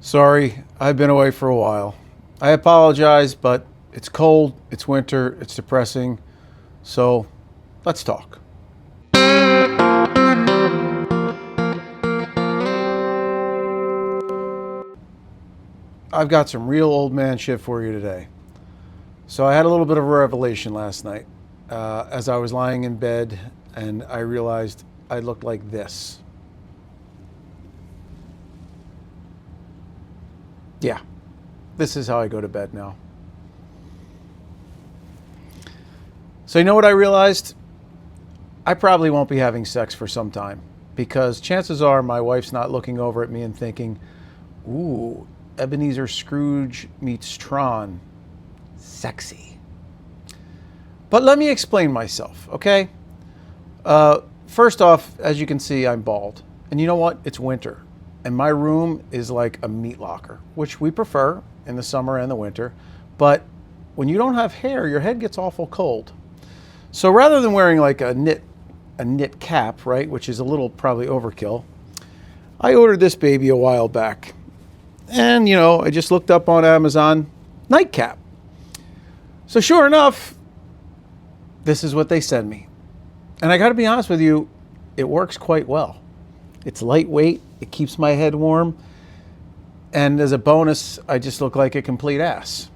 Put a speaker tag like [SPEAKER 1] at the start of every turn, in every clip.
[SPEAKER 1] Sorry, I've been away for a while. I apologize, but it's cold, it's winter, it's depressing. So let's talk. I've got some real old man shit for you today. So I had a little bit of a revelation last night as I was lying in bed and I realized I looked like this. Yeah, this is how I go to bed now. So you know what I realized? I probably won't be having sex for some time because chances are my wife's not looking over at me and thinking, ooh, Ebenezer Scrooge meets Tron. Sexy. But let me explain myself, okay? First off, as you can see, I'm bald. And you know what? It's winter. And my room is like a meat locker, which we prefer in the summer and the winter. But when you don't have hair, your head gets awful cold. So rather than wearing like a knit cap, right, which is a little probably overkill, I ordered this baby a while back. And, you know, I just looked up on Amazon, nightcap. So sure enough, this is what they send me. And I got to be honest with you, it works quite well. It's lightweight, it keeps my head warm, and as a bonus, I just look like a complete ass.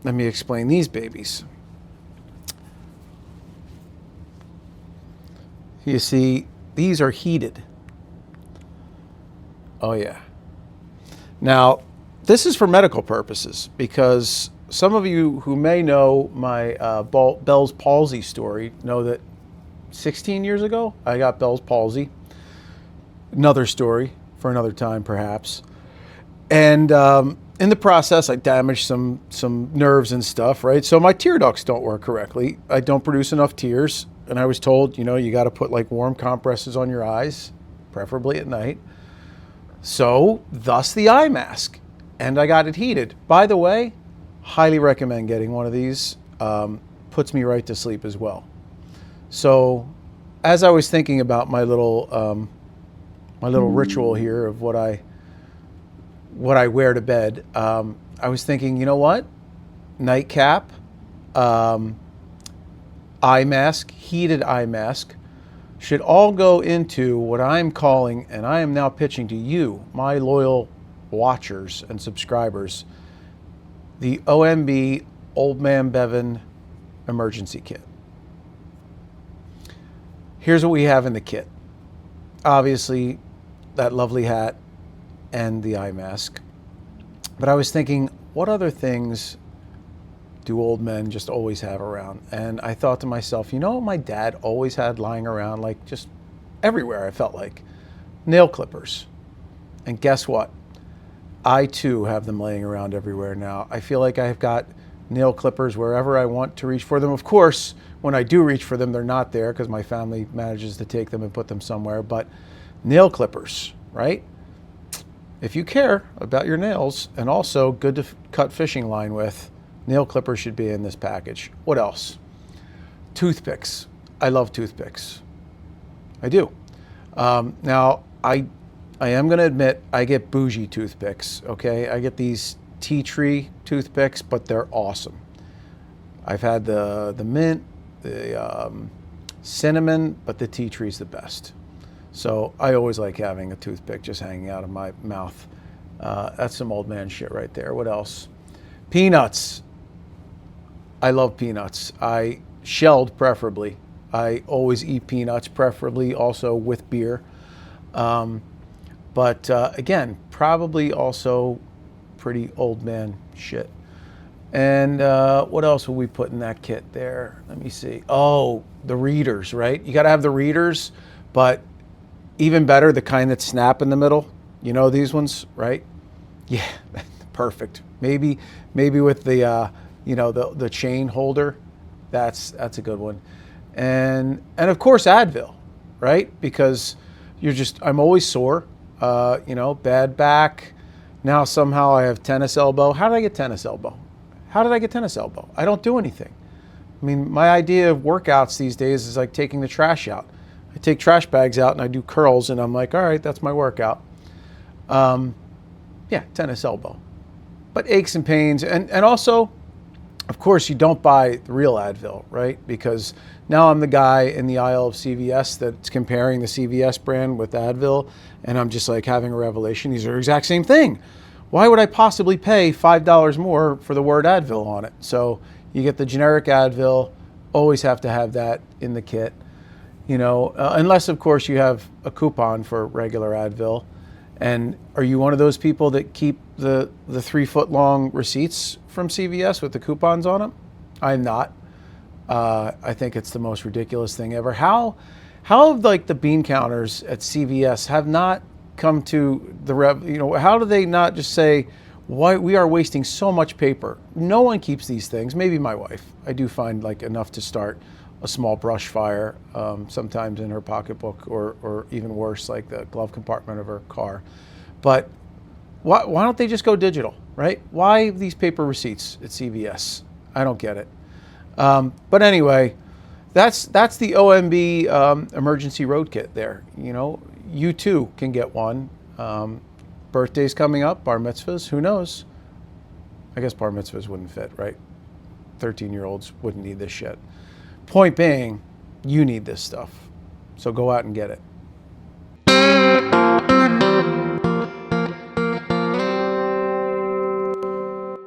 [SPEAKER 1] Let me explain these babies. You see, these are heated. Oh yeah. Now, this is for medical purposes because some of you who may know my Bell's palsy story know that 16 years ago, I got Bell's palsy. Another story for another time, perhaps. And in the process, I damaged some nerves and stuff, right? So my tear ducts don't work correctly. I don't produce enough tears. And I was told, you know, you got to put like warm compresses on your eyes, preferably at night. So thus the eye mask. And I got it heated. By the way, highly recommend getting one of these. Puts me right to sleep as well. So as I was thinking about my little ritual here of what I wear to bed, I was thinking, you know what? Nightcap, eye mask, heated eye mask, should all go into what I'm calling, and I am now pitching to you, my loyal watchers and subscribers, the OMB Old Man Bevan Emergency Kit. Here's what we have in the kit. Obviously, that lovely hat and the eye mask. But I was thinking, what other things do old men just always have around? And I thought to myself, you know what my dad always had lying around, like just everywhere, I felt like? Nail clippers. And guess what? I too have them laying around everywhere now. I feel like I've got nail clippers wherever I want to reach for them. Of course, when I do reach for them, they're not there because my family manages to take them and put them somewhere. But nail clippers, right? If you care about your nails and also good to cut fishing line with, nail clippers should be in this package. What else? Toothpicks. I love toothpicks. I do. Now, I am going to admit I get bougie toothpicks, okay? I get these tea tree toothpicks, but they're awesome. I've had the mint, the cinnamon, but the tea tree's the best. So I always like having a toothpick just hanging out of my mouth. That's some old man shit right there. What else? Peanuts. I love peanuts. Shelled preferably. I always eat peanuts, preferably also with beer. But again, probably also pretty old man shit. And what else will we put in that kit there? Let me see. Oh, the readers, right? You got to have the readers, but even better, the kind that snap in the middle. You know these ones, right? Yeah, perfect. Maybe with the the chain holder. That's a good one. And of course Advil, right? Because I'm always sore. Bad back. Now somehow I have tennis elbow. How did I get tennis elbow? I don't do anything. I mean, my idea of workouts these days is like taking the trash out. I I take trash bags out and I do curls, and I'm like, all right, that's my workout. Yeah, tennis elbow. But aches and pains, and also, of course, you don't buy the real Advil, right? Because now I'm the guy in the aisle of CVS that's comparing the CVS brand with Advil, and I'm just like having a revelation. These are the exact same thing. Why would I possibly pay $5 more for the word Advil on it? So you get the generic Advil, always have to have that in the kit, unless, of course, you have a coupon for regular Advil. And are you one of those people that keep the 3-foot-long receipts from CVS with the coupons on them? I'm not. I think it's the most ridiculous thing ever. How like the bean counters at CVS have not come to how do they not just say, why we are wasting so much paper? No one keeps these things. Maybe my wife. I do find like enough to start a small brush fire, sometimes in her pocketbook, or even worse, like the glove compartment of her car. But why don't they just go digital, right? Why these paper receipts at CVS? I don't get it. But anyway, that's the OMB emergency road kit there. You too can get one. Birthdays coming up, bar mitzvahs, who knows? I guess bar mitzvahs wouldn't fit, right? 13-year-olds wouldn't need this shit. Point being, you need this stuff. So go out and get it.